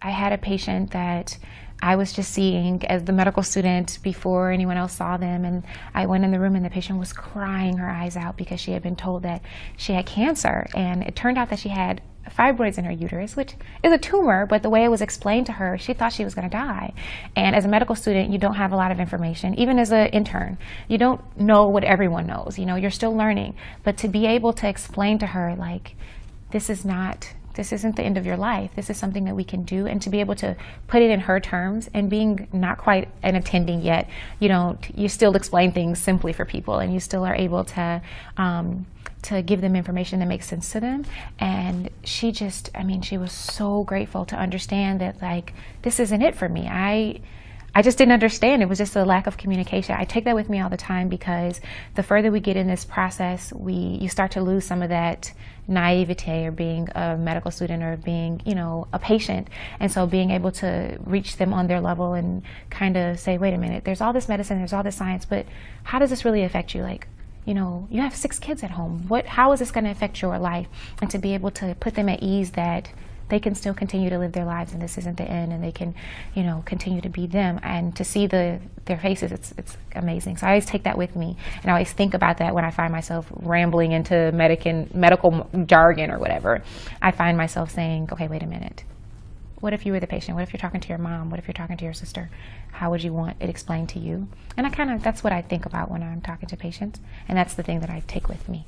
I had a patient that I was just seeing as the medical student before anyone else saw them, and I went in the room and the patient was crying her eyes out because she had been told that she had cancer, and it turned out that she had fibroids in her uterus, which is a tumor, but the way it was explained to her, she thought she was going to die. And as a medical student, you don't have a lot of information. Even as an intern, you don't know what everyone knows. You know, you're still learning. But to be able to explain to her, like, this isn't the end of your life. This is something that we can do, and to be able to put it in her terms, and being not quite an attending yet, you still explain things simply for people, and you still are able to give them information that makes sense to them. And she just, she was so grateful to understand that, like, this isn't it for me. I just didn't understand. It was just a lack of communication. I take that with me all the time, because the further we get in this process, you start to lose some of that naivete, or being a medical student, or being, a patient. And so being able to reach them on their level and kind of say, wait a minute, there's all this medicine, there's all this science, but how does this really affect you? Like, you have 6 kids at home. How is this going to affect your life? And to be able to put them at ease that they can still continue to live their lives, and this isn't the end, and they can, continue to be them, and to see their faces, it's amazing. So I always take that with me, and I always think about that when I find myself rambling into medical jargon or whatever. I find myself saying, okay, wait a minute. What if you were the patient? What if you're talking to your mom? What if you're talking to your sister? How would you want it explained to you? And that's what I think about when I'm talking to patients, and that's the thing that I take with me.